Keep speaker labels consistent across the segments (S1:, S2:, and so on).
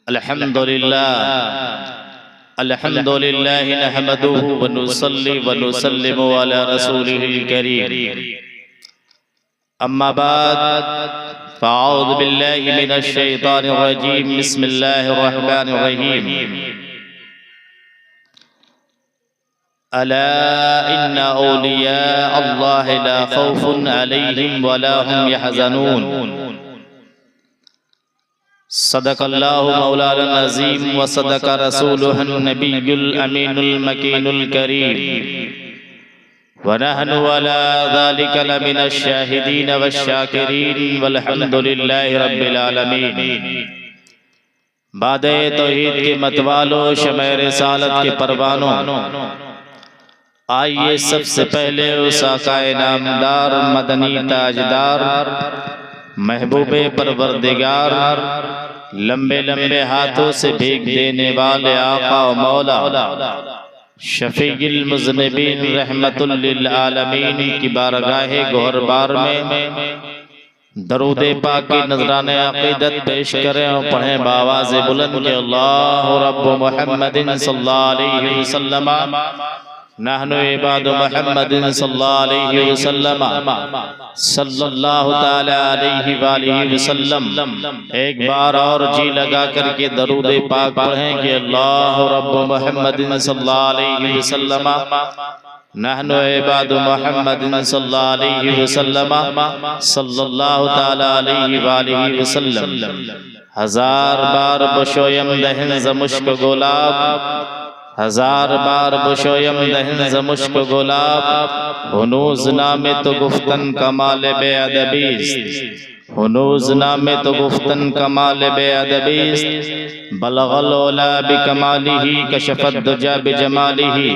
S1: अल्हम्दुलिल्लाह नहमदुहु व नुसल्ली व नुसल्लिमु अला रसूलिहिल करीम। अम्मा बाद फ़अऊज़ु बिल्लाहि मिनश शैतानिर रजीम। बिस्मिल्लाहिर रहमानिर रहीम। अला इन्ना औलिया अल्लाह ला खौफुन अलैहिम व ला हुम यहज़नून। सदक़ल्लाहु मौलाना अज़ीम व सदक़ रसूलुहुन नबियुल अमीनुल मकीनुल करीम व नहनु अला ज़ालिका लमिनश शाहिदीन वश्शाकिरीन वल्हम्दुलिल्लाहि रब्बिल आलमीन। बादे तौहीद के मतवालों, शमे रिसालत के परवानों, आइए सबसे पहले उस आकाए नामदार मदनी ताजदार महबूबे परवरदिगार लंबे लंबे हाथों से भीख देने वाले आका व मौला शफीउल मुज़निबीन रहमतुल लिल आलमीन की बारगाहे गोहरबार में दरूद पाक की नजराने अक़ीदत पेश करें और पढ़ें बावाज़े बुलंद के अल्लाहु रब्बु मुहम्मदिन सल्लल्लाहु अलैहि वसल्लम नहनु इबादु मुहम्मदिन सल्लल्लाहु अलैहि वसल्लम सल्लल्लाहु ताला अलैहि वालिहि वसल्लम। एक बार और जी लगा करके दरूद पाक पढ़ें कि अल्लाहु रब्बु मुहम्मदिन सल्लल्लाहु अलैहि वसल्लम नहनु इबादु मुहम्मदिन सल्लल्लाहु अलैहि वसल्लम सल्लल्लाहु ताला अलैहि वालिहि वसल्लम। हजार बार बशोयम दहन ज़मुश्क गुलाब, हजार बार बशोयम दहन ज़मुश्क गुलाब, हुनूज़ नामे तो गुफ्तन कमाल बेअदबीस्त, हुनूज़ नामे तो गुफ्तन कमाल बेअदबीस्त। बलगल औला बिकमालिही कशफत दुजा बिजमालिही,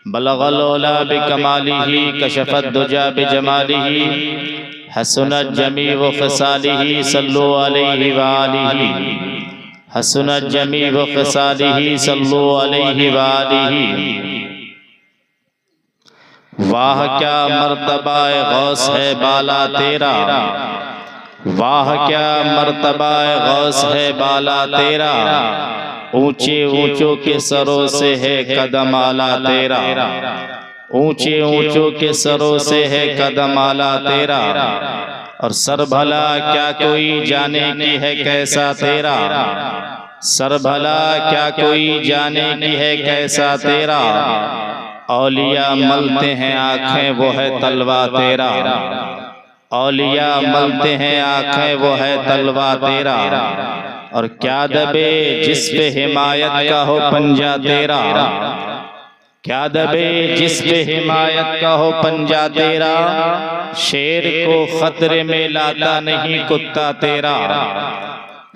S1: बलगल औला बिकमालिही कशफत दुजा बिजमालिही। हसनत जमी व ख़िसालिही सल्लु अलैहि व आलिही, हसनत जमी व ख़िसालिही सल्लु अलैहि व आलिही। वाह क्या मर्तबा गौस है बाला तेरा, वाह क्या मर्तबा गौस है बाला तेरा। ऊंचे ऊंचों के सरों से है कदम आला तेरा, ऊंचे ऊंचों के सरों से है कदम आला तेरा। और सर भला क्या कोई जाने की है कैसा तेरा, सर भला क्या कोई जाने की है कैसा तेरा। औलिया मलते हैं आँखें वो है तलवा तेरा, औलिया मलते हैं आँखें वो है तलवा तेरा। और क्या दबे जिस पे हिमायत का हो पंजा तेरा, क्या दबे जिस पे हिमायत का हो पंजा तेरा। शेर को खतरे में लाता नहीं कुत्ता तेरा,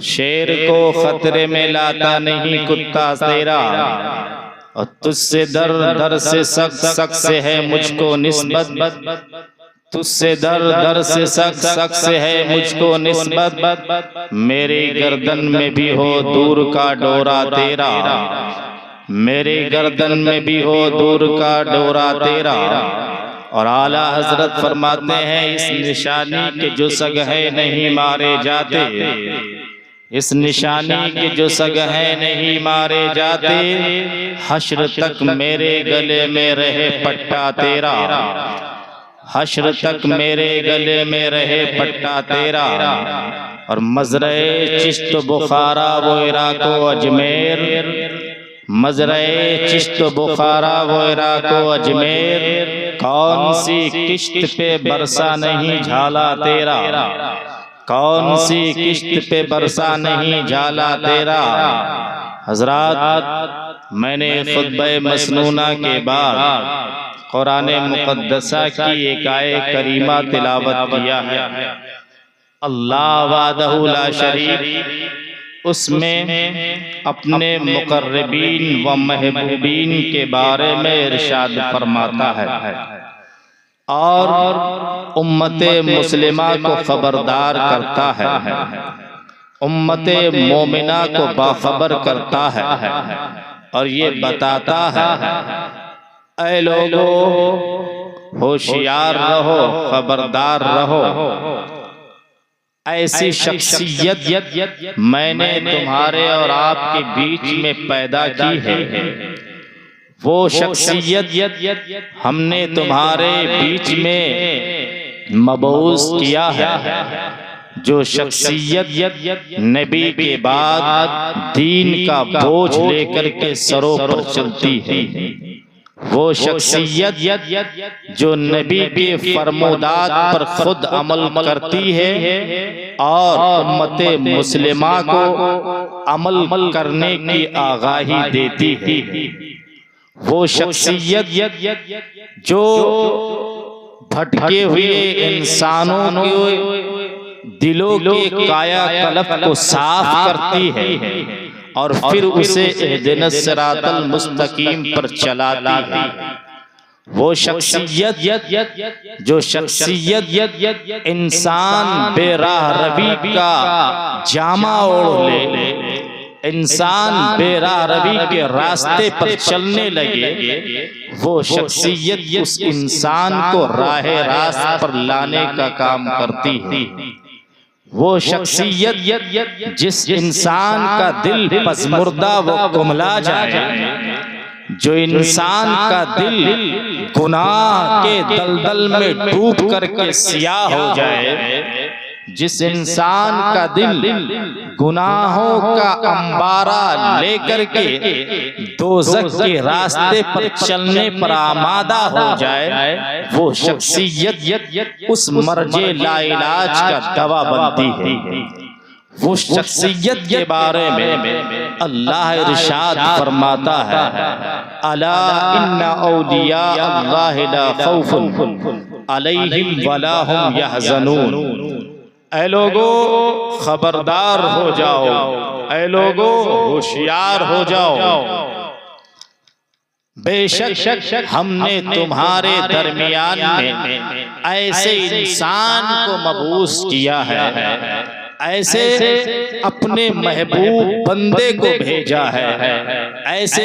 S1: शेर को खतरे में लाता नहीं कुत्ता तेरा। और तुझसे दर दर से सख्त सख्त से है मुझको निस्बत, तुझसे दर दर से सख्त सख्त से है मुझको निस्बत। मेरे गर्दन में भी हो दूर का डोरा तेरा, मेरे गर्दन में भी हो दूर का डोरा तेरा। और आला हजरत फरमाते हैं इस निशानी के जो सग है नहीं मारे जाते, इस निशानी के जो सग है नहीं मारे जाते। हश्र तक मेरे गले में रहे पट्टा तेरा, हश्र तक मेरे गले में रहे पट्टा तेरा। और मजरे चिश्त बुखारा वो इराक व अजमेर, मजरे चिश्त बुखारा वो इराक व अजमेर। कौन सी किश्त पे बरसा नहीं झाला तेरा, कौन सी किश्त पे बरसा नहीं झाला तेरा। हजरात, मैंने खुतबे मसनूना के बाद कुरान मुक़द्दसा की एक आयत करीमा तिलावत किया है। अल्लाह वादहु ला शरीक उसमें अपने मुक़र्रबीन व महबूबीन के बारे में इरशाद फरमाता है और उम्मते मुस्लिमा को खबरदार करता है, उम्मते मोमिना को बाखबर करता है और ये बताता है ऐ लोगो होशियार रहो, खबरदार रहो। ऐसी शख्सियत मैंने तुम्हारे और आपके बीच में पैदा की है। वो शख्सियत हमने तुम्हारे बीच में मबऊस किया है। जो शख्सियत नबी के बाद दीन का बोझ लेकर के सरों पर चलती है। वो शख्सियत जो नबी के फरमोदात पर खुद अमल करती है और उम्मते मुस्लिमा को अमल करने की आगाही देती है। वो शख्सियत जो भटके हुए इंसानों के दिलों के काया कल्ब को साफ करती है और फिर उसे इहदिनस सिरातल मुस्तकीम पर चलाती है। वो शख्सियत जो शख्सियत इंसान बेराह रवी का जामा ओढ़ ले, इंसान बेराह रवी के रास्ते पर चलने लगे, वो शख्सियत उस इंसान को राहे रास्त पर लाने का काम करती है। वो शख्सियत जिस इंसान का दिल पज़मुर्दा वो कुमला जाए, जो इंसान का दिल गुनाह के दलदल में डूब करके सियाह हो जाए, जिस इंसान का दिल गुनाहों का अंबारा लेकर के दोज़ख के रास्ते पर चलने पर आमादा हो जाए, वो शख्सियत उस मर्जे लाइलाज का दवा बनती है। वो शख्सियत के बारे में अल्लाह इरशाद फरमाता है, अला इन्ना औलिया अल्लाह ला खौफुन अलैहिम वला हुम यहज़नून। ऐ लोगो खबरदार हो जाओ, ऐ लोगो होशियार हो जाओ, बेशक हमने तुम्हारे दरमियान में ऐसे इंसान को मबूस किया है, ऐसे अपने महबूब बंदे को भेजा है, ऐसे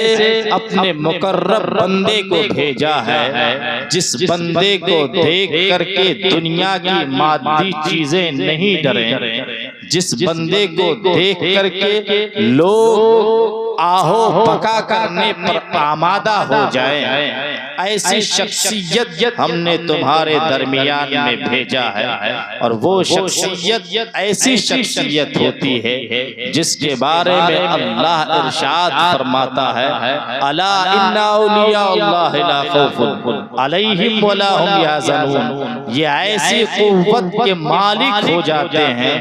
S1: अपने मुकर्रब बंदे को भेजा है, जिस बंदे को देख करके दुनिया की मादी चीजें नहीं डरे, जिस बंदे को देख करके लोग आहो पका करने पर आमादा हो जाए, ऐसी शख्सियत हमने तुम्हारे दरमियान में भेजा है। और वो शख्सियत ऐसी शख्सियत होती है जिसके बारे में अल्लाह इरशाद फरमाता है, अला इन्ना औलिया अल्लाह ला खौफुन अलैहिम वला हुम यहज़नून। ये ऐसी कुव्वत के मालिक हो जाते हैं,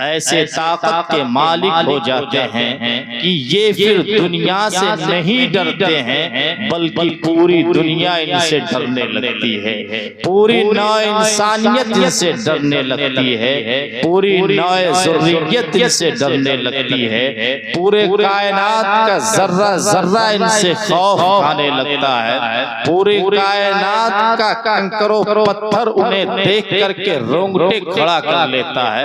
S1: ऐसे ताकत के मालिक हो जाते हैं कि ये फिर दुनिया से नहीं डरते हैं, बल्कि पूरी दुनिया इनसे डरने लगती है, पूरी नौ इंसानियत इनसे डरने लगती है, पूरी नौ ज़ुर्रियत इनसे डरने लगती है, पूरे कायनात का जर्रा जर्रा इनसे खौफ खाने लगता है, पूरी कायनात का कंकरो पत्थर उन्हें देख करके रोंगटे खड़ा कर लेता है।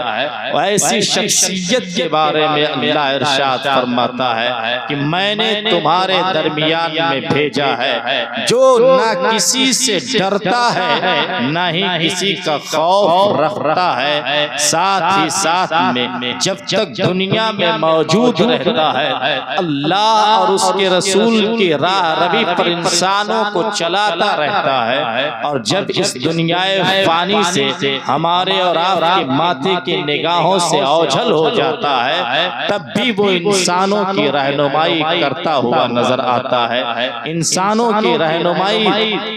S1: ऐसी शख्सियत के बारे में अल्लाह इरशाद फरमाता है कि मैंने तुम्हारे दरमियान में भेजा है जो ना किसी से डरता है, ना ही किसी का खौफ रखता है, साथ ही साथ में जब तक दुनिया में मौजूद रहता है अल्लाह और उसके रसूल की राह रवी पर इंसानों को चलाता रहता है। और जब इस दुनियाए फानी से हमारे और आपके माथे की निगाहों से ओझल हो जाता है, तब भी वो इंसानों की रहनुमाई करता हुआ नजर आता है, इंसानों की रहनुमाई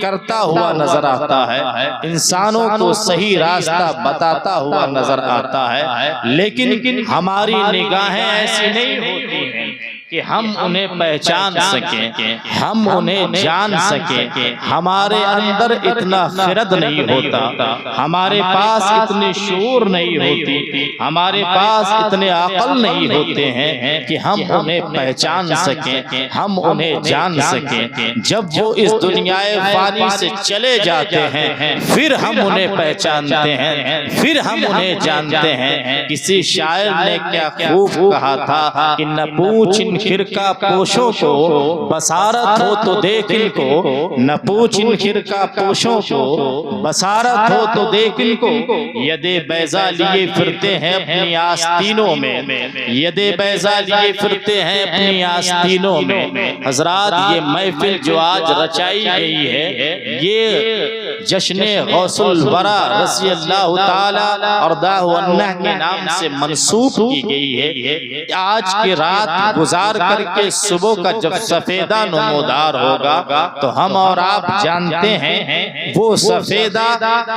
S1: करता हुआ नजर आता है, इंसानों को सही रास्ता बताता हुआ नजर आता है। लेकिन हमारी निगाहें ऐसी नहीं होती हैं कि हम उन्हें पहचान सकें, हम उन्हें जान सकें, हमारे अंदर इतना खिरद नहीं होता, हमारे पास इतनी शूर नहीं होती, हमारे पास इतने अकल नहीं होते हैं कि हम उन्हें पहचान सकें, हम उन्हें जान सकें। जब वो इस दुनियाए फानी से चले जाते हैं फिर हम उन्हें पहचानते हैं, फिर हम उन्हें जानते हैं। किसी शायर ने क्या खूब कहा था कि न पूछ खिरका पोशों को, बसारत हो तो देख इनको, न पूछ इन खिरका पोशों को, बसारत हो तो देख इनको। यदे बैजा लिए फिरते हैं अपनी आस्तीनों में, यदे बैजा लिए फिरते हैं अपनी आस्तीनों में। हजरात, ये महफिल जो आज रचाई गई है, ये जश्न गौसुल वरा रज़ी अल्लाह ताला और दाहुन्ना के नाम से मंसूब की गई है। आज की रात गुजार करके सुबह का जब सफेदा नमोदार होगा तो हम और आप जानते हैं वो सफेदा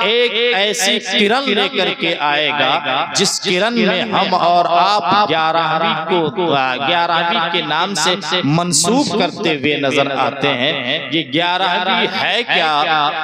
S1: एक ऐसी किरण लेकर के आएगा जिस किरण में हम और आप 11वीं के नाम से मंसूब करते हुए नजर आते हैं। ये 11वीं है क्या,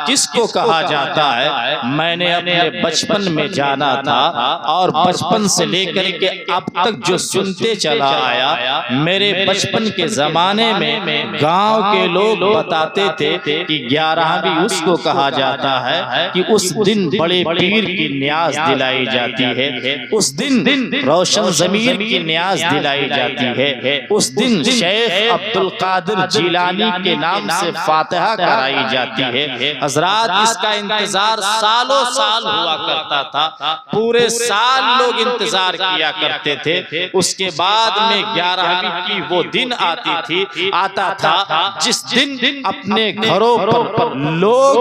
S1: किसको कहा जाता है? मैंने अपने बचपन में जाना था और बचपन से लेकर के अब तक जो सुनते चला आया, मेरे बचपन के जमाने में गांव के लोग बताते थे कि 11वीं उसको कहा जाता है कि उस दिन बड़े पीर की न्याज दिलाई जाती है, उस दिन रोशन ज़मीर की न्याज दिलाई जाती है, उस दिन शेख अब्दुल कादिर जिलानी के नाम से फातिहा कराई जाती है। हजरात, इसका इंतजार सालों साल हुआ करता था, पूरे साल लोग इंतजार किया करते थे। उसके बाद में 11वीं की वो दिन आता था जिस दिन अपने घरों पर लोग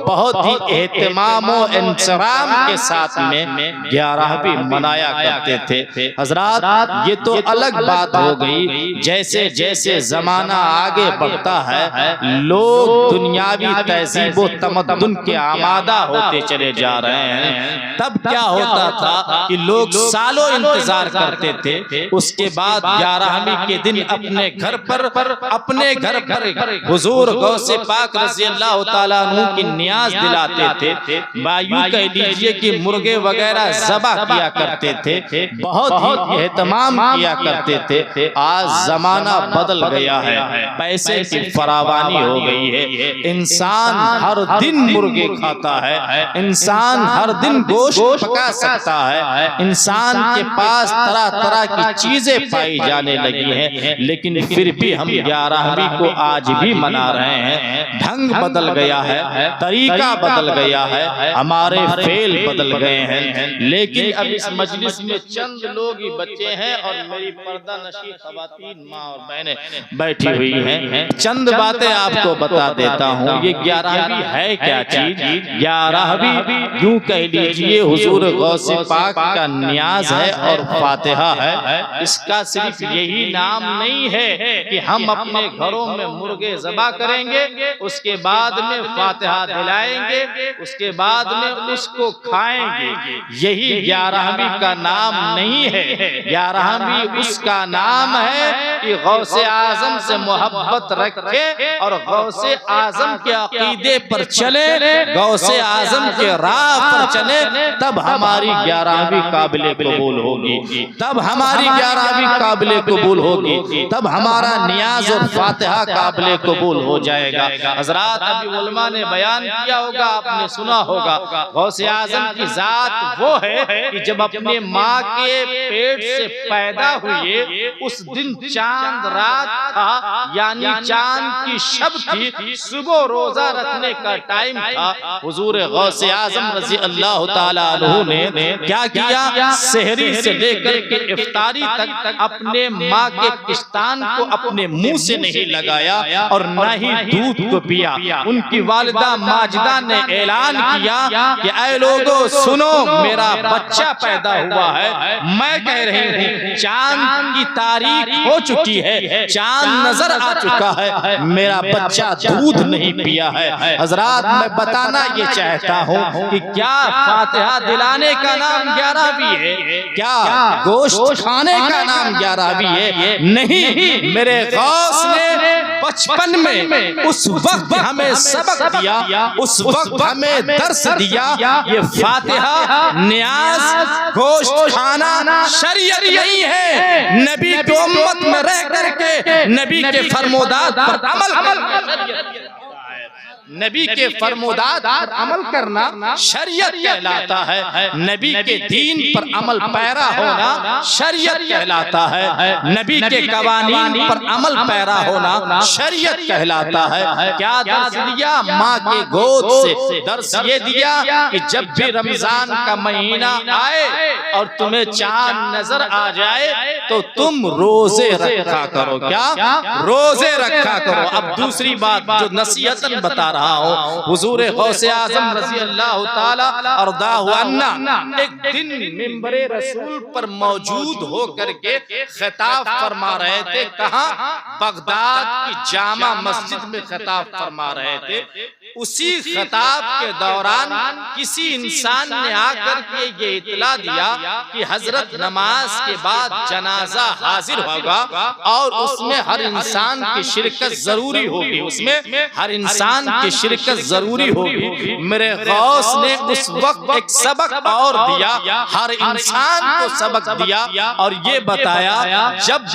S1: बहुत ही एहतमाम और इंतज़ाम के साथ में 11वीं मनाया करते थे। हजरात, ये तो अलग बात हो गई। जैसे जैसे जमाना आगे बढ़ता है, लोग दुनियावी तहजीब व तमद्दुन के आमादा होते चले जा रहे हैं। तब क्या होता था कि लोग सालों इंतजार करते थे, उसके बाद 11वीं के दिन अपने घर पर हुजूर गौसे पाक रज़ी अल्लाह ताला अन्हु की न्याज दिलाते थे। यूं कह लीजिए कि मुर्गे वगैरह ज़बह किया करते थे, बहुत ही एहतमाम किया करते थे। आज जमाना बदल गया है, पैसे की फरावानी हो गई है, इंसान हर दिन मुर्गे खाता है, इंसान हर दिन गोश्त पका सकता है, इंसान के पास तरह तरह की चीजें पाई जाने लगी हैं, लेकिन फिर भी हम 11वीं को आज भी मना रहे हैं। ढंग बदल गया है, तरीका बदल गया है, हमारे फेल बदल गए हैं। लेकिन अब इस मजलिस में चंद लोग ही बच्चे हैं और मेरी पर्दा नशी खवातीन माँ और बहनें बैठी हुई हैं। चंद बातें आपको बता देता हूँ। ये 11वीं है क्या चीज? 11वीं यूं कह लीजिए हुजूर गौसे पाक का न्याज है और फातिहा है। इसका सिर्फ यही नाम नहीं है कि हम अपने घरों में मुर्गे ज़बा करेंगे, उसके बाद में फातिहा दिलाएंगे, उसके बाद में उसको खाएंगे। यही 11वीं का नाम नहीं है। 11वीं उसका नाम है कि गौसे आजम से मोहब्बत रखे और गौसे आजम के अकीदे पर चले, गौसे आजम के राह पर चले, तब हमारी 11वीं काबिले कबूल होगी, तब हमारी 11वीं काबिले कबूल होगी, तब हमारा नियाज और फातिहा काबिले कबूल हो जाएगा। हजरात, अभी उलमा ने बयान किया होगा, आपने सुना होगा, गौसे आजम की जात वो है कि जब अपने माँ के पेट से पैदा हुए उस दिन चांद रात था, यानी चांद की शब थी, सुबह रोजा रखने का टाइम था। हुजूर गौसे आजम रज़ी अल्लाह ताला अन्हु ने क्या किया? सहरी से लेकर के इफ्तारी तक अपने माँ के किस्तान को अपने मुंह से नहीं लगाया और न ही दूध को पिया। उनकी वालिदा माजिदा ने ऐलान किया कि ऐ लोगों सुनो, मेरा बच्चा पैदा हुआ है। मैं कह रही हूँ चांद की तारीख हो चुकी है, चांद नजर आ चुका है, मेरा बच्चा दूध नहीं पिया है। हजरात, मैं बताना ये चाहता हूँ कि क्या फातिहा दिलाने का नाम 11वीं है? क्या गोश्त खाने का नाम 11वीं है? नहीं, मेरे गौस ने बचपन में उस वक्त हमें सबक दिया, उस वक्त हमें दर्स दिया। ये फातिहा, नियाज, गोश्त खाना शरीयत नहीं है। नबी की उम्मत में रह करके नबी के फरमोदात पर अमल नबी के फरमोदात पर अमल करना शरीयत कहलाता है, नबी के दीन पर अमल पैरा होना शरीयत कहलाता है, नबी के कवानीन पर अमल पैरा होना शरीयत कहलाता है। क्या दर्स दिया? माँ के गोद से दर्स ये दिया कि जब भी रमजान का महीना आए और तुम्हें चांद नजर आ जाए तो तुम रोजे रखा करो। क्या? रोजे रखा करो। अब दूसरी बात जो नसीहतन बता रहा हूँ, हुजूर गौसे आजम रज़ी अल्लाह ताला अर्दाहु अन्ना एक दिन मिंबरे रसूल पर मौजूद होकर के खिताब फरमा रहे थे। कहाँ? बगदाद की जामा मस्जिद में खिताब फरमा रहे थे। उसी खिताब के दौरान किसी इंसान ने आकर के ये इत्तला दिया कि हजरत नमाज के बाद जनाजा हाजिर होगा और उसमें हर इंसान की शिरकत जरूरी होगी, उसमें हर इंसान की शिरकत जरूरी होगी। मेरे गौस ने उस वक्त एक सबक और दिया, हर इंसान को सबक दिया और ये बताया जब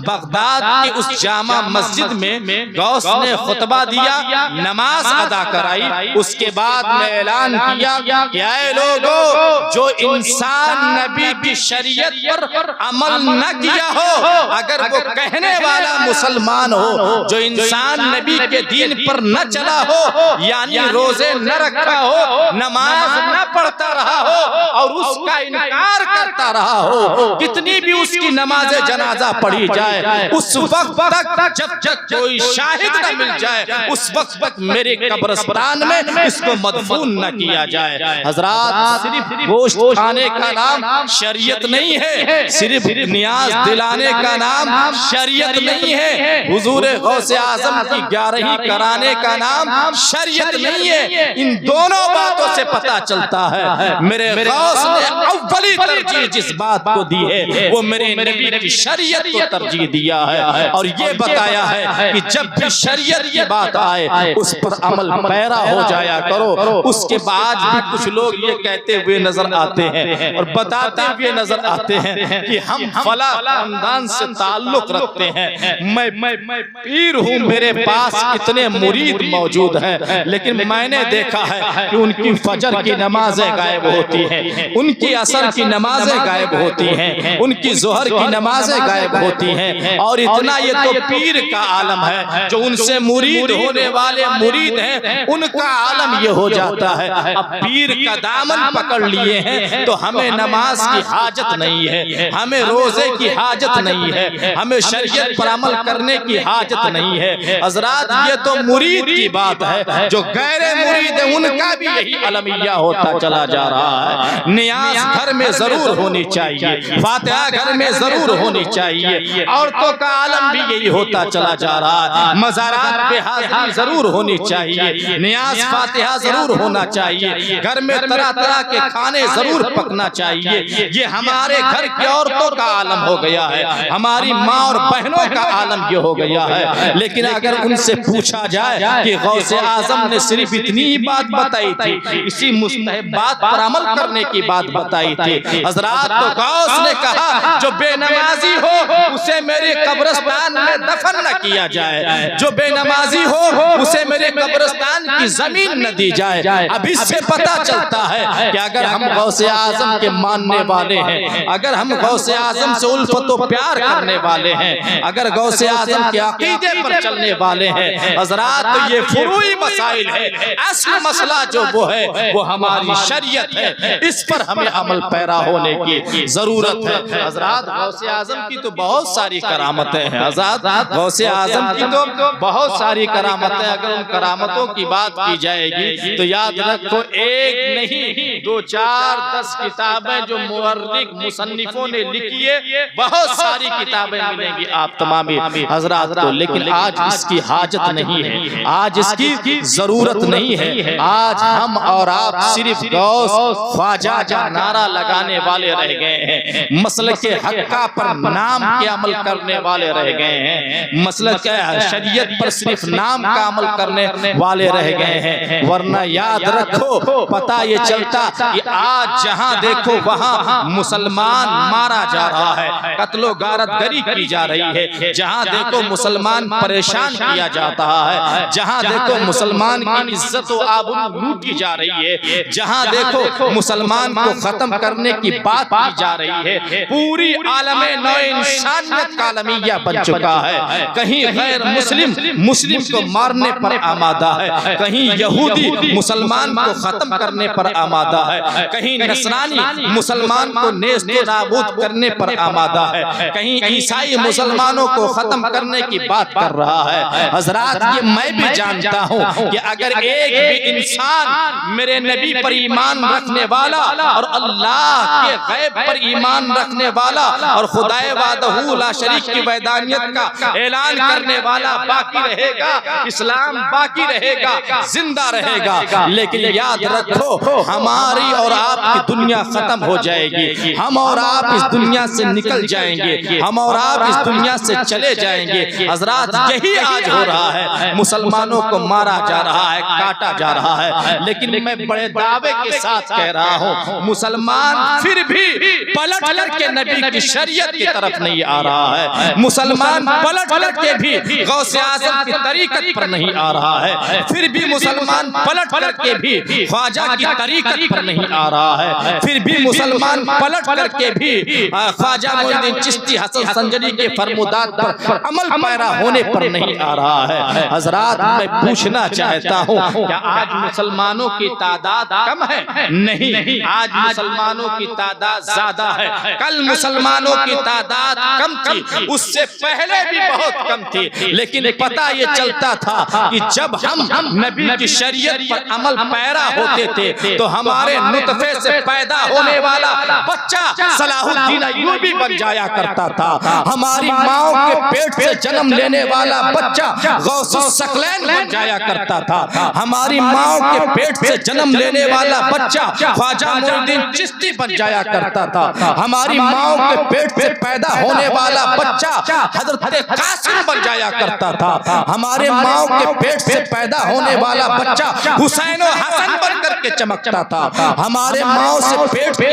S1: बगदाद की उस जामा मस्जिद में गौस ने खुतबा दिया, नमाज अदा कराई, उसके बाद में ऐलान किया कि ऐ लोगों, जो इंसान नबी की शरीयत पर अमल न किया हो, अगर वो कहने वाला मुसलमान हो, जो इंसान नबी के दीन पर न चला हो, यानी रोजे न रखा हो, नमाज न पढ़ता रहा हो और उसका इनकार करता रहा हो, कितनी भी उसकी नमाज जनाजा पढ़ी जाए, उस वक्त तक जब तक कोई शाहिद न मिल जाए, उस वक्त तक मेरे कब्रिस्तान में इसको मदफून न किया जाए। हजरात, सिर्फ गोश्त खाने का नाम शरीयत नहीं है, सिर्फ नियाज दिलाने का नाम शरीयत नहीं है, हुजूर गौसे आजम की 11वीं कराने का नाम शरीयत नहीं है। इन दोनों बातों से पता चलता है मेरे गौस ने अव्वली तरजीह जिस बात को दी है वो मेरे नबी की शरीयत को तरजीह दिया है और ये बताया है कि जब भी शरीयत की बात आए उस पर अमल पैरा हो जाया करो। उसके बाद भी कुछ लोग ये कहते हुए नजर आते हैं और बताते हुए नजर आते हैं कि हम फला खानदान से ताल्लुक रखते हैं, मैं पीर हूँ, मेरे पास इतने मुरीद मौजूद हैं, लेकिन मैंने देखा है कि उनकी फजर की नमाजें गायब होती हैं, उनकी असर की नमाजें गायब होती हैं, उनकी जोहर की नमाजें गायब होती हैं और इतना ये तो पीर का आलम है, जो उनसे मुरीद होने वाले मुरीद हैं उनका आलम ये हो जाता है। अब पीर का दामन पकड़ लिए हैं तो हमें नमाज की हाजत नहीं है, हमें रोजे की हाजत नहीं है, हमें शरीयत पर अमल करने की हाजत नहीं है। हजरात, ये तो मुरीद की बात है, जो गैर मुरीद है उनका भी यही अलमिया होता चला जा रहा है। नियाज घर में जरूर होनी चाहिए, फातिहा घर में जरूर होनी चाहिए, औरतों का आलम भी यही होता चला जा रहा है। मज़ारात पे हाजिरी जरूर होनी चाहिए, नियाज फातिहा जरूर होना चाहिए, घर में तरह तरह के खाने जरूर पकना चाहिए। ये हमारे घर की औरतों का आलम हो गया है, हमारी माँ और बहनों का आलम ये हो गया है। लेकिन अगर उनसे पूछा जाए कि गौसे आजम ने सिर्फ इतनी ही बात बताई थी, इसी मुस्तहबात पर अमल करने की बात बताई थी। हजरात, तो गौस ने कहा जो बेनमाजी हो उसे मेरे कब्रिस्तान में दफन न किया जाए, जो बेनमाजी हो उसे मेरे कब्रिस्तान की जमीन न दी जाए। अब इससे पता चलता है कि अगर हम गौसे आजम के मानने वाले हैं, अगर हम गौसे आजम से उल्फत व प्यार करने वाले हैं, अगर गौसे आजम के अकीदे पर चलने वाले हैं, हजरात, तो ये फुरूई मसाइल है, असल मसला जो वो है वो हमारी शरीयत है, इस पर हमें अमल पैरा होने की जरूरत है। हजरात, गौसे आजम की तो बहुत सारी करामतें हैं, हजरात गौसे आजम की तो बहुत सारी करामतें, अगर उन करामतों की बात की जाएगी तो याद रखो एक नहीं 2, 4, 10 किताबें जो मुअर्रिख मुसन्निफों ने लिखी है, बहुत सारी किताबें मिलेंगी आप तमाम हजरात को। लेकिन आज इसकी हाजत नहीं है, आज इसकी जरूरत नहीं है। आज हम और आप सिर्फ गौस ख्वाजा का नारा लगाने वाले रह गए हैं, मसलक हक्का पर नाम के अमल करने वाले रह गए हैं, मसलक शरीयत पर सिर्फ नाम का अमल करने वाले वाले रह गए हैं, वरना याद रखो पता ये चलता कि आज जहां देखो वहां मुसलमान मारा जा रहा है, कत्लो गारतगरी की जा रही है, जहां देखो मुसलमान परेशान किया जाता है, जहां देखो मुसलमान की इज्जत व आबरू लूटी जा रही है, जहां देखो मुसलमान को खत्म करने की बात की जा रही है। पूरी आलमे नौ इंसानियत का आलमिया बन चुका है। कहीं गैर मुस्लिम मुस्लिम को मारने पर आमादा है, कहीं यहूदी मुसलमान को खत्म करने पर आमादा है, कहीं नसरानी मुसलमान को नेस्त नाबूद करने पर आमादा है, कहीं ईसाई मुसलमानों को खत्म करने की बात कर रहा है। हजरात, ये मैं भी जानता हूँ कि अगर एक भी इंसान मेरे नबी पर ईमान रखने वाला और अल्लाह के गैब पर ईमान रखने वाला और खुदाए वादहू ला शरीक की वैदानियत का ऐलान करने वाला बाकी रहेगा, इस्लाम बाकी रहेगा, जिंदा रहेगा। लेकिन याद रखो हमारी और आपकी दुनिया खत्म हो जाएगी, हम और आप इस दुनिया से निकल जाएंगे, हम और आप इस दुनिया से चले जाएंगे। हजरात, यही आज हो रहा है, मुसलमानों को मारा जा रहा है, काटा जा रहा है। लेकिन मैं बड़े दावे के साथ कह रहा हूँ, मुसलमान फिर भी पलट करके नबी की शरीयत की तरफ नहीं आ रहा है, मुसलमान पलट करके भी गौसे आज़म की तरीकत पर नहीं आ रहा है, फिर भी मुसलमान पलट करके भी ख्वाजा की तरीकत पर नहीं आ रहा है, फिर भी मुसलमान पलट करके भी ख्वाजा मोइनुद्दीन चिश्ती हसन संजरी के फरमुदात पर अमल पैरा होने पर नहीं आ रहा है। हजरात, मैं पूछना चाहता हूँ, क्या आज मुसलमानों की तादाद कम है? नहीं, आज मुसलमानों की तादाद ज्यादा है। कल मुसलमानों की तादाद कम थी, उससे पहले भी बहुत कम थी, लेकिन पता ये चलता था कि जब हम नबी की शरीयत पर अमल पैरा होते थे तो हमारे नुतफे से पैदा होने वाला बच्चा सलाहुद्दीन अय्यूबी बन जाया करता था, हमारी माओ के पेट से जन्म लेने वाला बच्चा गौसुस सकलैन बन जाया करता था, हमारी माओ के पेट से जन्म लेने वाला बच्चा ख्वाजा मोइनुद्दीन चिश्ती बन जाया करता था, हमारी माओ के पेट से पैदा होने वाला बच्चा हजरत कासिम बन जाया करता था, हमारे माओ के पेट से पैदा होने वाला बच्चा हुसैन और हसन बनकर के चमकता था, हमारे माओ से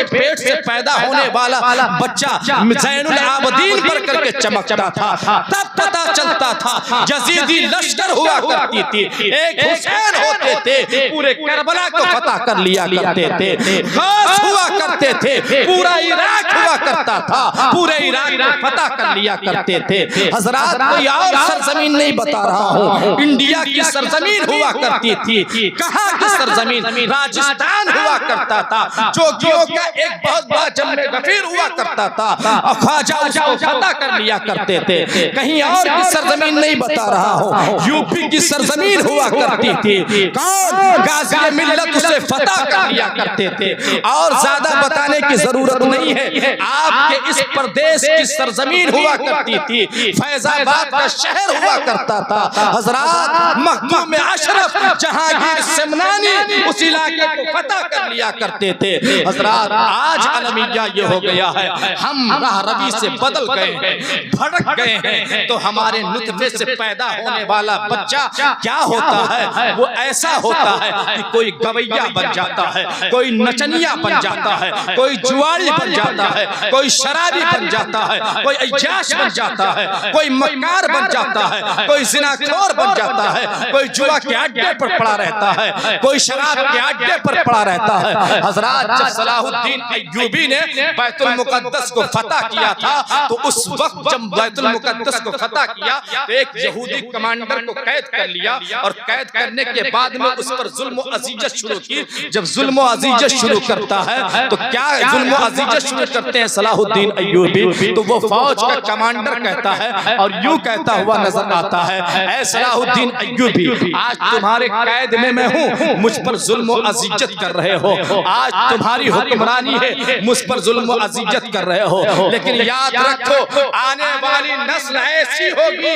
S1: पेट से पैदा होने वाला बच्चा ज़ैनुल आबदीन बनकर के चमकता था। तब पता चलता था यजीदी लश्कर हुआ करती थी, एक हुसैन होते थे पूरे करबला को फतह कर लिया करते थे, गाज़ हुआ करते थे पूरा इराक हुआ करता था, पूरे इराक को फतह कर लिया करते थे। हजरात, कोई और सरजमीन नहीं बता रहा हूँ, इंडिया की सरजमीन हुआ करती थी। कहाँ की सरजमीन? राजस्थान हुआ करता था, जोगियों का एक बहुत बड़ा जम्मे गफीर हुआ करता था और ख्वाजा उसको फतह कर लिया करते थे। कहीं और की सरजमीन नहीं बता रहा हूँ, यूपी की सरजमीन हुआ करती थी, कौन? गाज़ी मिल्लत उसे फतह कर लिया करते थे। और ज्यादा बताने की जरूरत नहीं है, आपके इस प्रदेश की सरजमीन हुआ करती थी, फैजाबाद का शहर हुआ करता था। हजरात, मखदूम अशरफ जहांगीर सिमनानी उस इलाके को फतह कर लिया करते थे। हजरात, आज अलमिया ये हो गया है, हम राह रवी से बदल गए हैं, भटक गए हैं, तो हमारे नुतफे से पैदा होने वाला बच्चा क्या होता है? वो ऐसा होता है कि कोई गवैया बन जाता है, कोई नचनिया बन जाता है, कोई जुआरी बन जाता है, कोई शराबी बन जाता है, कोई अय्याश बन जाता है, कोई मक्कार बन जाता है, कोई जिनाखोर बन जाता है, कोई जुआ के अड्डे पर पड़ा रहता है, कोई शराब के अड्डे पर पड़ा रहता है। हजरात, जब सलाहुद्दीन अय्यूबी ने बैतुल मुकद्दस को फतह किया था, तो उस वक्त जब बैतुल मुकद्दस को फतह किया तो एक यहूदी कमांडर को कैद कर लिया और कैद करने के बाद में उस पर जुल्म और अज़ीज़त शुरू की। जब जुल्म और अज़ीज़त शुरू करता है तो क्या जुल्म और अज़ीज़त शुरू करते हैं सलाहुद्दीन अय्यूबी? तो वो फौज का कमांडर कहता है और यूं कहता हुआ नजर आता है, ऐ सलाहुद्दीन अय्यूबी, आज तुम्हारे कैद में मैं हूँ, मुझ पर जुल्म और अज़ीज़त कर रहे हो, आज तुम्हारी हुक्मरानी है, मुझ पर जुल्म और अज़ीज़त कर रहे हो, लेकिन याद रखो आने वाली नस्ल ऐसी होगी,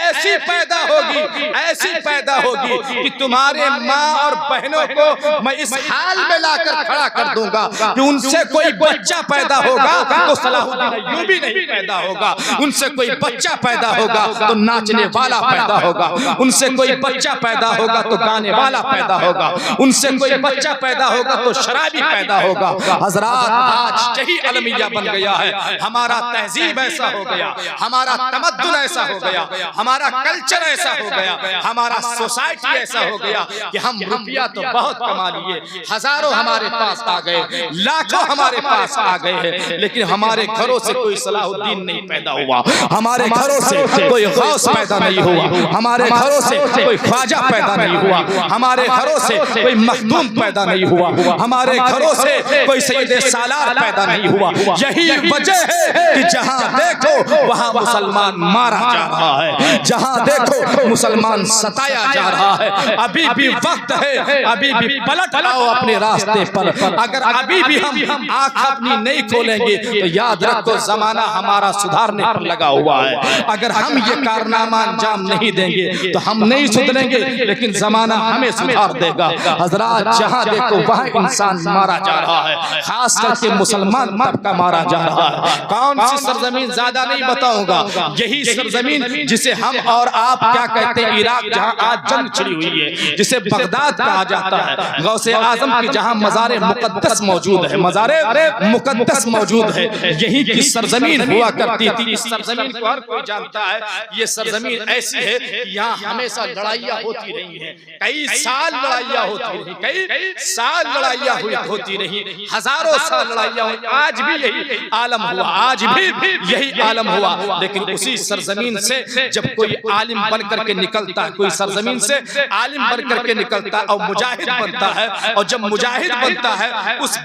S1: ऐसी पैदा होगी, ऐसी पैदा होगी कि तुम्हारे माँ और बहनों को मैं इस हाल में लाकर खड़ा कर दूंगा कि उनसे कोई बच्चा पैदा होगा तो सलाहुद्दीन अय्यूबी नहीं पैदा होगा, उनसे कोई बच्चा पैदा होगा तो नाचने वाला पैदा होगा, उनसे कोई बच्चा
S2: पैदा होगा तो गाने वाला पैदा होगा, उनसे कोई बच्चा पैदा होगा तो शराबी पैदा होगा। हजरात आज यही अलमिया बन गया है, हमारा तहजीब ऐसा हो गया, हमारा तमद्दुन ऐसा हो गया, हमारा कल्चर ऐसा हो गया, हमारा सोसाइटी ऐसा हो गया कि हम रुपया तो बहुत कमा लिए, हजारों हमारे पास आ गए, लाखों हमारे पास आ गए हैं, लेकिन हमारे घरों से कोई सलाहुद्दीन नहीं पैदा हुआ, हमारे घरों से कोई गौस पैदा नहीं हुआ, हमारे घरों से कोई ख्वाजा पैदा नहीं हुआ, हमारे घरों से कोई मखदूम पैदा नहीं हुआ, हमारे घरों से कोई सैयद सालार पैदा नहीं हुआ। यही वजह है कि जहां देखो वहां मुसलमान मारा जा रहा है, जहां देखो मुसलमान सताया जा रहा है। अभी भी वक्त है, अभी भी पलट आओ अपने रास्ते पर। अगर अभी भी हम आंख अपनी नहीं खोलेंगे तो याद रखो जमाना हमारा सुधारने पर लगा हुआ है। अगर हम ये कारनामा अंजाम नहीं देंगे तो हम नहीं सुधरेंगे, लेकिन जमाना हमें सुधार देगा। हजरात जहां देखो वहां इंसान मारा जा रहा है, खास करके मुसलमान तबका मारा जा रहा है। कौन सी सरजमीन ज्यादा नहीं बताऊंगा, यही सरजमीन जिसे हम और आप क्या कहते हैं, इराक, जहां आज जंग छिड़ी हुई है, जिसे बगदाद कहा जाता है, गौसे आजम की जहां मज़ारे मुकद्दस मौजूद है, मज़ारे मुकद्दस मौजूद है, यही की सरजमीन हुआ करती थी। इस सरजमीन को हर कोई जानता है, ये सरजमीन ऐसी है कि यहाँ हमेशा लड़ाइयाँ होती रही हैं, कई साल लड़ाइयाँ होती रही, कई साल लड़ाइयाँ होती रही, हजारों साल लड़ाइयाँ हुई। आज भी यही आलम हुआ, आज भी यही आलम हुआ। लेकिन उसी सरजमीन से जब कोई आलिम बन करके निकलता है, कोई सरजमीन से आलिम बन करके निकलता है और मुजाहिद बनता है, और जब मुजाहिद बनता है उस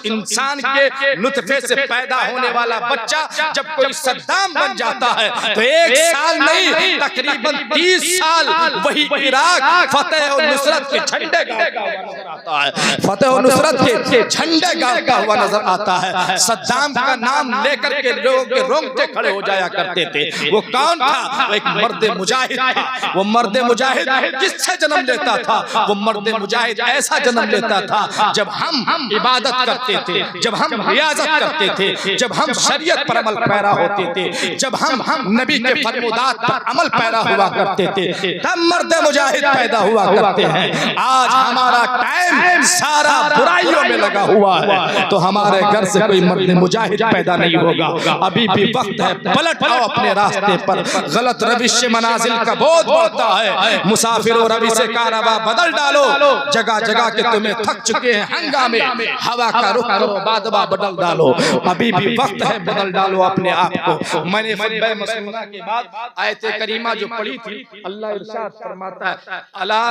S2: इंसान के नुतफे से पैदा होने वाला बच्चा जब कोई सद्दाम बन जाता है तो एक साल नहीं तकरीबन 30 साल वही इराक फतेह और नुसरत के झंडे गाड़ता हुआ नजर आता है, फतेह और नुसरत के झंडे गाड़ता हुआ नजर आता है। सद्दाम का नाम लेकर के लोगों के रोंगटे खड़े हो जाया करते थे। वो कौन था? वो एक मर्द मुजाहिद था। वो मर्द मुजाहिद किससे जन्म लेता था? वो मर्द मुजाहिद ऐसा जन्म लेता था जब हम इबादत करते थे, जब हम रियाजत करते थे, जब हम शरीयत पर अमल पैरा होते थे, जब हम नबी के फरमादात पर अमल पैरा हुआ करते थे, तब मर्द मुजाहिद पैदा हुआ करते हैं। आज हमारा टाइम सारा बुराइयों में लगा हुआ है, तो हमारे घर से कोई मर्द मुजाहिद पैदा नहीं होगा। अभी भी वक्त है, पलट आओ अपने रास्ते पर। गलत रविश से मनाजिल का बोझ बढ़ता है, मुसाफिरों रवि से कारवा बदल डालो, जगह जगह के तुम्हें थक चुके हैं हंगामे, हवा का रुख करो बादबा बदल डालो। अभी भी वक्त है, बदल डालो अपने आप को। मैंने खुतबा मसनूना के बाद आयत करीमा जो पढ़ी थी, अल्लाह इरशाद फरमाता है, अला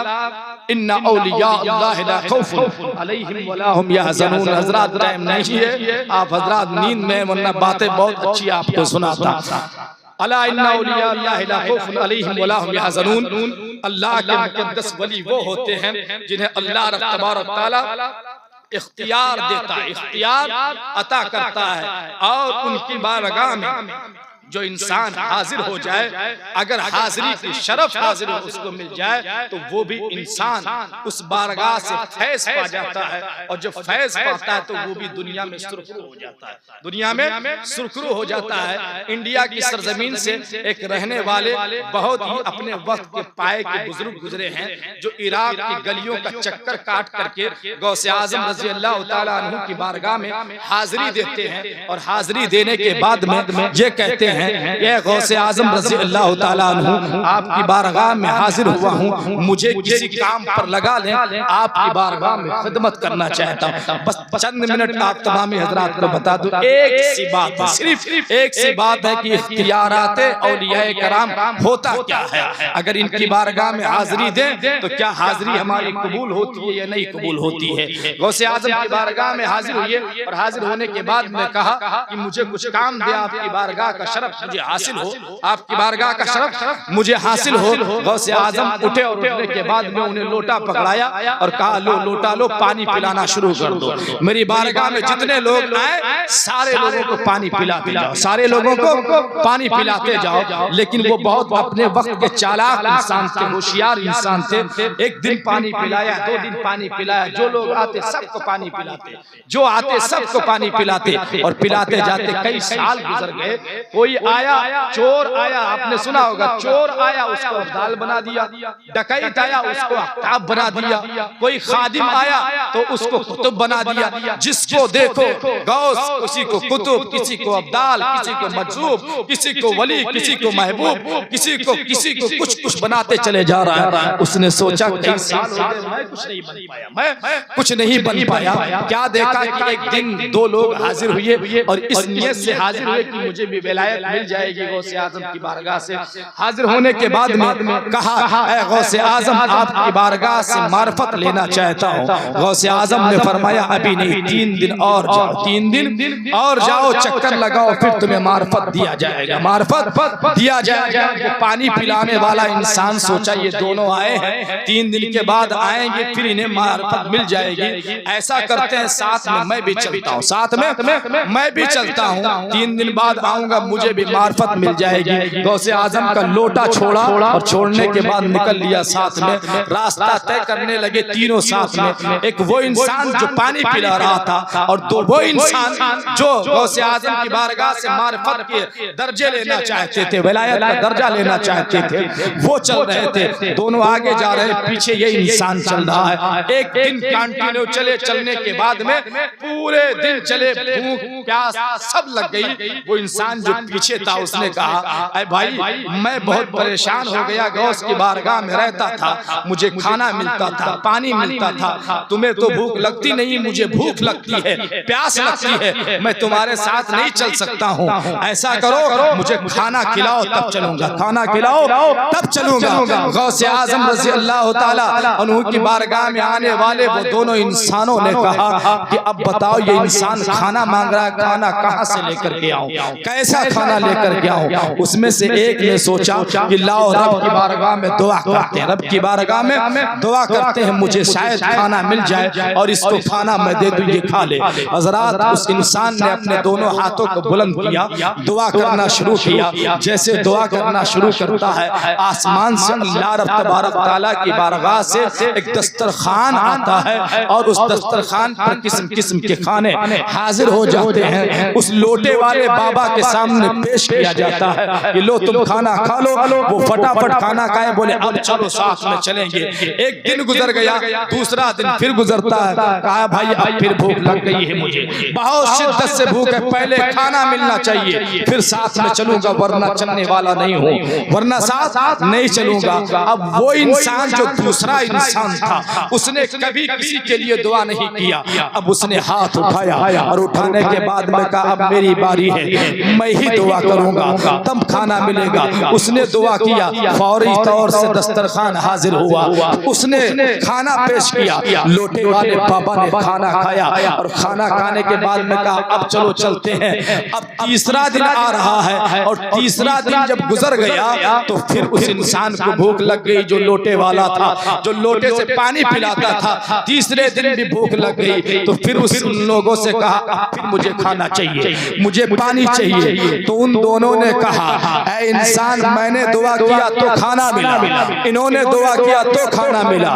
S2: इन्ना औलिया अल्लाह ला खौफुन अलैहिम वला हुम यहज़नून। हजरात टाइम नहीं है, आप हजरात नींद में, वरना बातें बहुत अच्छी आपको सुनाता। अला इन्ना औलिया अल्लाह ला खौफुन अलैहिम वला हुम यहज़नून। अल्लाह के मुकद्दस वली वो होते हैं जिन्हें अल्लाह तबारक व तआला इख्तियार देता है, इख्तियार अता करता है, और उनकी बारगाह में जो इंसान हाजिर हो जाए, अगर हाजिरी की शरफ हाजिर उसको मिल जाए तो वो भी इंसान उस बारगाह से फैज़ पा जाता है, और जब फैज़ पाता है तो वो भी दुनिया में सुरखरू हो जाता है, दुनिया में सुरखरू हो जाता है। इंडिया की सरजमीन से एक रहने वाले बहुत ही अपने वक्त के पाए के बुजुर्ग गुजरे हैं, जो इराक की गलियों का चक्कर काट करके गौसे आजम रज़ी अल्लाह तआला अन्हु की बारगाह में हाजिरी देते हैं, और हाजिरी देने के बाद में ये कहते हैं, ये गौसे आजम रज़ी अल्लाह तआला अन्हु आपकी बारगाह में हाजिर हुआ हूँ, मुझे किसी काम पर लगा लें, आपकी बारगाह में खिदमत करना चाहता हूँ। बस चंद मिनट आप तमाम हजरात को बता दूं, एक सी बात, सिर्फ एक सी बात है कि इख्तियारात औलियाए कराम होता क्या है। अगर इनकी बारगाह में हाजिरी दें तो क्या हाजिरी हमारी कबूल होती है या नहीं कबूल होती है? गौसे आजम की बारगाह में हाजिर हुए, और हाजिर होने के बाद में कहा कि मुझे कुछ काम दे, आपकी बारगाह का शरफ मुझे हासिल हो, आपकी बारगाह का शरफ मुझे हासिल हो। गौसे आजम उठे, और उठने के बाद में उन्हें लोटा पकड़ाया और कहा, लो लोटा लो, पानी पिलाना शुरू कर दो। मेरी बारगाह में जितने लोग आए सारे लोगों को पानी पिलाते जाओ, सारे लोगों को पानी पिलाते जाओ। लेकिन वो बहुत अपने वक्त के चालाक इंसान थे, होशियार इंसान थे। एक दिन पानी पिलाया, 2 दिन पानी पिलाया, जो लोग आते सबको पानी पिलाते, जो आते सबको पानी पिलाते, और पिलाते जाते कई साल गुजर गए, कोई कोई आया, चोर आया, आपने सुना होगा, चोर आया उसको अब्दाल बना दिया, डकैत आया उसको आफ्ताब बना दिया, कोई खादिम आया तो उसको कुतुब बना दिया। जिसको देखो गौस, किसी को कुतुब, किसी को अब्दाल, किसी को मजूब, किसी को वली, किसी को महबूब, किसी को कुछ कुछ बनाते चले जा रहा है। उसने सोचा कई साल हो गए मैं कुछ नहीं बन पाया, मैं कुछ नहीं बन पाया। क्या देखा कि एक दिन दो लोग हाजिर हुए और इस नियत से हाजिर हुए कि मुझे भी विलायत मिल जाएगी गौसे आजम की बारगाह से। हाजिर होने के बाद में कहा, ऐ गौसे आजम, आपकी बारगाह से मार्फत लेना चाहता हूँ। गौसे आजम ने फरमाया अभी नहीं, 3 दिन और जाओ, 3 दिन और जाओ, चक्कर लगाओ, फिर तुम्हें मार्फत दिया जाएगा, मार्फत दिया जाएगा। वो पानी पिलाने वाला इंसान सोचा ये दोनों आए हैं, 3 दिन के बाद आएंगे, फिर इन्हें मार्फत मिल जाएगी। ऐसा करते हैं साथ में मैं भी चलता हूँ, साथ में मैं भी चलता हूँ, 3 दिन बाद आऊंगा, मुझे भी मार्फत मिल जाएगी। गौसे आजम का लोटा छोड़ा और छोड़ने के बाद निकल लिया साथ में। रास्ता तय करने लगे तीनों साथ में। एक वो इंसान जो पानी पिला रहा था और दो वो इंसान जो गौसे आजम की बारगाह से मार्फत के दर्जे लेना चाहते थे, विलायत का दर्जा लेना चाहते थे, वो चल रहे थे। दोनों आगे जा रहे, पीछे ये इंसान चल रहा है। एक दिन कंटिन्यू चले, चलने के बाद में पूरे दिन चले, भूख प्यास सब लग गई। वो इंसान जो पीछे था उसने कहा, अरे भाई मैं बहुत परेशान हो गया, गौस की बारगाह में रहता था, मुझे खाना मिलता था, पानी मिलता था, तुम्हें तो भूख लगती नहीं, मुझे भूख लगती है, प्यास लगती है, मैं तुम्हारे साथ नहीं चल सकता हूँ। ऐसा करो मुझे खाना खिलाओ तब चलूंगा, खाना खिलाओ तब चलूंगा। गौसे आजम रज़ी अल्लाह ताला अन्हु की बारगाह में आने वाले वो दोनों इंसानों ने कहा कि अब बताओ ये इंसान खाना मांग रहा है, खाना कहाँ से लेकर के आऊं, कैसा खाना लेकर के आऊं। उसमें से एक ने सोचा कि लाओ रब की बारगाह में दुआ करते हैं, रब की बारगाह में दुआ करते हैं, मुझे शायद खाना मिल जाए और इसको खाना मैं दे दूं, ये खा ले। हजरात उस इंसान ने अपने दोनों हाथों को बुलंद किया, दुआ करना शुरू किया। जैसे दुआ करना शुरू करता है, आसमान से अल्लाह रब तबारक तआला की बारगाह से एक दस्तरखान आता है और उस दस्तरखान पर किस्म किस्म के खाने हाजिर हो जाते हैं। उस लोटे वाले बाबा के सामने पेश किया जाता है कि लो तुम खाना खा लो। वो फटाफट खाना खाए, बोले अब चलो साथ में चलेंगे। एक दिन गुजर गया, दूसरा दिन फिर गुजरता है, कहा भाई अब फिर भूख लग गई है, मुझे बहुत शिद्दत से भूख है, पहले खाना मिलना चाहिए, फिर साथ में चलूंगा, वरना चलने वाला नहीं हूँ, वरना साथ नहीं चलूंगा। अब वो इंसान जो दूसरा इंसान था, उसने कभी किसी के लिए दुआ नहीं किया। अब उसने हाथ उठाया और उठाने के बाद में कहा अब मेरी बारी है, मैं ही दुआ करूंगा तब खाना मिलेगा। उसने दुआ किया, फौरी तौर से दस्तरखान हाजिर हुआ, उसने खाना पेश किया। लोटे वाले बाबा ने खाना खाया और खाना खाने के बाद में कहा अब चलो चलते हैं। अब तीसरा दिन आ रहा है और तीसरा दिन जब गुजर गया तो फिर उस इंसान को भूख लग गई जो लोटे वाला था, जो लोटे से पानी पिलाता था। तीसरे दिन भी भूख लग गई तो फिर उस लोगों से कहा फिर मुझे खाना चाहिए, मुझे पानी चाहिए। तो उन दोनों ने कहा ऐ इंसान, मैंने दुआ किया तो खाना मिला, इन्होंने दुआ किया तो खाना मिला,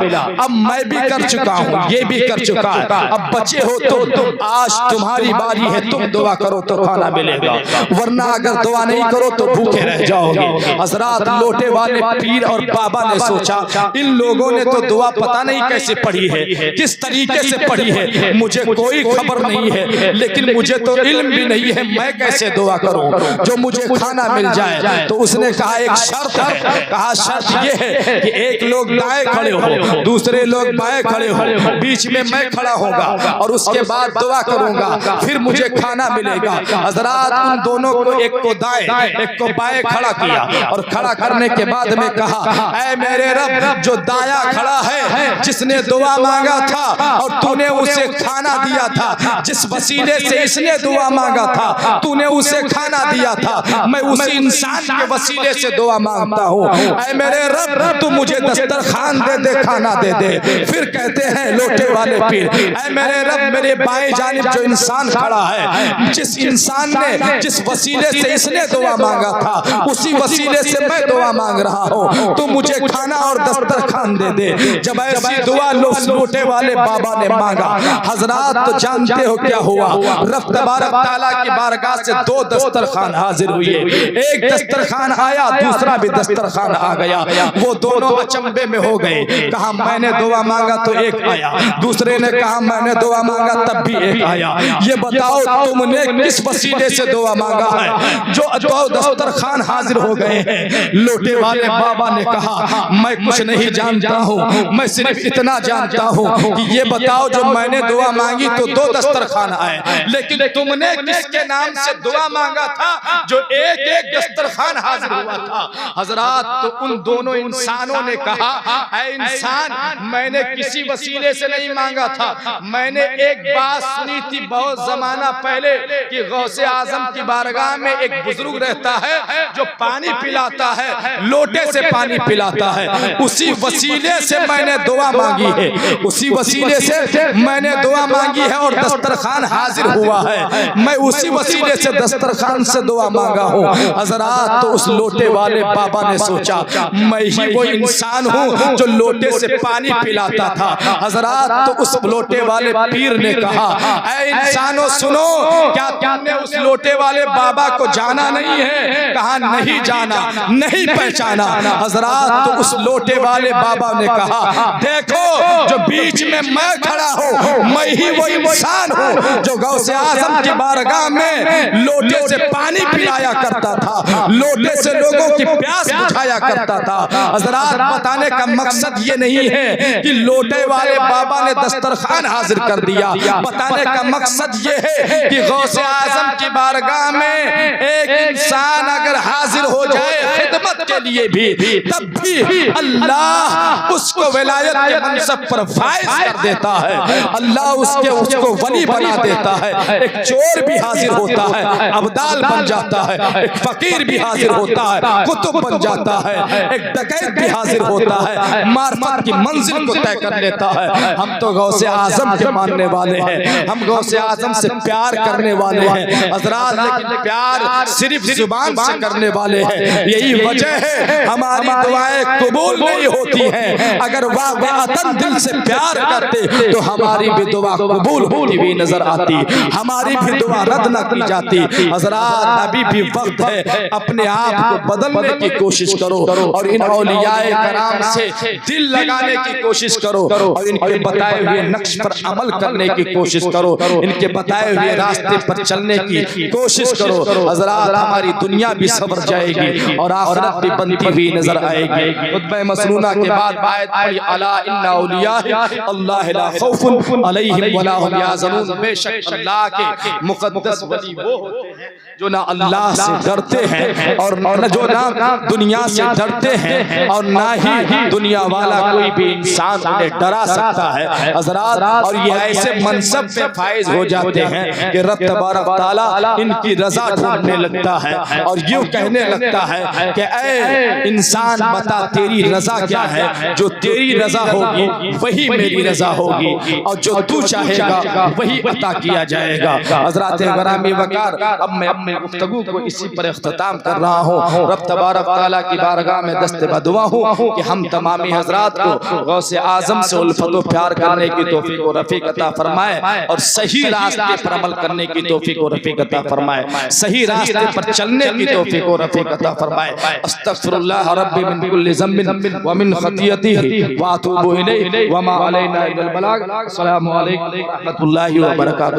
S2: अब मैं भी कर चुका हूँ, ये भी कर चुका है, अब बचे हो तुम, आज तुम्हारी बारी है, तुम दुआ करो तो खाना मिलेगा, वरना अगर दुआ नहीं करो तो भूखे रह जाओगे। हजरात लोटे वाले पीर और बाबा ने सोचा इन लोगों ने तो दुआ पता नहीं कैसे पढ़ी है, किस तरीके से पढ़ी है, मुझे कोई खबर नहीं है, लेकिन मुझे तो इल्म भी नहीं है, मैं कैसे दुआ करूं जो मुझे खाना मिल जाए। तो उसने कहा एक शर्त है, कहा शर्त ये है कि एक लोग दाएं खड़े हो, दूसरे लोग बाएं खड़े हो, बीच में मैं खड़ा होगा और उसके बाद दुआ करूंगा, फिर मुझे खाना मिलेगा। हजरात उन दोनों को, एक को दाएं एक को बाएं खड़ा किया और खड़ा करने के बाद में कहा ऐ मेरे रब, जो दाया खड़ा है जिसने दुआ मांगा था और तूने उसे खाना दिया था, जिस वसीले से इसने दुआ मांगा था तूने उसे खाना दिया था, मैं उसी इंसान के वसीले से दुआ मांगता हूँ। ऐ मेरे रब, तू मुझे दस्तरखान दे दे, खाना दे दे। फिर कहते हैं लोटे वाले पीर, ऐ मेरे रब, मेरे बाएं जानिब जो इंसान खड़ा है, जिस इंसान ने जिस वसीले से इसने दुआ मांगा था उसी वसीले से मैं दुआ मांग रहा हूँ, तो मुझे खाना और दस्तरखान दे दे। जब ऐसी दुआ लोटे वाले बाबा ने मांगा, हजरात तो जानते हो क्या हुआ, रब तबारक तआला की बारगाह से 2 दस्तरखान दस्तरखान हाजिर हुए। एक दस्तरखान आया, दूसरा भी दस्तरखान आ गया। वो दोनों अचंभे में हो गए। कहा मैंने दुआ मांगा तो एक आया, दूसरे ने कहा मैंने दुआ मांगा तब भी एक आया। ये बताओ तुमने किस वसीले से दुआ मांगा है जो दो दस्तरखान हाजिर हो गए हैं। लोटे वाले बाबा ने कहा मैं कुछ नहीं जानता हूँ, मैं सिर्फ इतना जानता हूँ कि ये बताओ जो मैंने दुआ मांगी तो दो दस्तरखान आए, लेकिन तुमने किसके नाम से दुआ मांगा था जो एक एक दस्तरखान हाजिर हुआ था। हजरात, तो उन दोनों इंसानों ने कहा ऐ इंसान, मैंने किसी वसीले से नहीं मांगा था, मैंने एक बात सुनी थी बहुत जमाना पहले कि गौसे आजम की बारगाह में एक बुजुर्ग रहता है जो पानी पिलाता है, लोटे से पानी पिलाता है। उसी वसीले से मैंने दुआ मांगी है, उसी वसीले से मैंने दुआ मांगी है और दस्तरखान हाजिर हुआ है। मैं उसी वसीले से दस्तरखान से दुआ मांगा हूँ। हजरात, तो उस लोटे वाले बाबा ने सोचा मैं ही वो इंसान हूँ जो लोटे से पानी पिलाता था। हजरात, तो उस लोटे वाले पीर ने कहा ऐ इंसानों सुनो, क्या तुमने उस लोटे वाले बाबा को जाना नहीं है? कहा नहीं जाना, नहीं पहचाना। हजरात, तो उस लोटे वाले बाबा ने कहा देखो जो बीच में मैं खड़ा हूँ मैं ही वो इंसान हूँ जो गौसे आजम की बारगाह में लोटे से पानी पिलाया करता था, लोटे से लोगों की प्यास बुझाया करता था। हजरात, बताने का मकसद ये नहीं है कि लोटे वाले बाबा ने दस्तरखान हाजिर कर दिया, बताने का मकसद ये है कि गौसे आजम की बारगाह में एक इंसान अगर हाजिर हो जाए खिदमत के लिए भी, तब भी अल्लाह उसको विलायत के मनसब पर फाइज कर देता है, अल्लाह उसको वली बना देता है। एक चोर भी हाजिर होता है, अब्दाल बन जाता है, एक फकीर भी हाजिर होता है, कुतुब बन जाता है, एक डकैत भी हाजिर होता है, मार्फत की मंजिल को तय कर लेता है। हम तो गौसे आजम के मानने वाले हैं, हम गौसे आजम से प्यार करने वाले हैं। हजरात, लेकिन प्यार सिर्फ जुबान से करने वाले हैं, यही वजह है हमारी दुआएं कबूल नहीं होती हैं। अगर वाक़अतन दिल से प्यार करते तो हमारी भी दुआ कबूल होती हुई नजर आती, हमारी भी दुआ रद्द न की जाती। हजरात, अभी भी वक्त है, अपने आप को बदलने की कोशिश करो और इन औलियाए कराम से दिल लगाने की कोशिश करो और इनके बताए हुए नक्श पर अमल करने की कोशिश करो, इनके बताए हुए रास्ते पर चलने की कोशिश करो। हजरात, हमारी दुनिया भी सवर जाएगी और आखिरत भी बनती हुई नजर आएगी। खुतबा मसनूना के बाद आयत पढ़ी अला इन्ना औलिया अल्लाह ला खौफुन अलैहिम वला हुम यहज़नून। बेशक अल्लाह के मुक़द्दस वली वो होते हैं जो ना अल्लाह से डरते हैं और जो ना दुनिया से डरते हैं और ना ही दुनिया वाला कोई भी इंसान उन्हें डरा सकता है। हजरात, और ये ऐसे मनसब पे फाइज हो जाते हैं कि रब तबारक तआला इनकी रजा ढूंढने लगता है और यूं कहने लगता है कि ऐ इंसान बता तेरी रजा क्या है, जो तेरी रजा होगी वही मेरी रजा होगी और जो तू चाहेगा वही अता किया जाएगा। हजरात गरामी वकार, अब मैं अपने गुफ्तगू को इसी पर इख्तिताम कर रहा हूँ। रब तबारक तआला की बारगाह में दस्ते बदुआ हूँ कि हम तमामी हजरात को गौसे आजम से उल्फत व प्यार करने की तौफीक व रफीक अता फरमाए और सही रास्ते पर अमल करने की तौफीक व रफीक अता फरमाए, सही रास्ते पर चलने की तौफीक व रफीक अता फरमाए। अस्तगफिरुल्लाह रब्बी मिन कुल्लि ज़ंबिन व मिन खतियतिही व अतूबु इलैहि व मा अलैना इल्लल बलाग। अस्सलामु अलैकुम व रहमतुल्लाहि व बरकातुहू।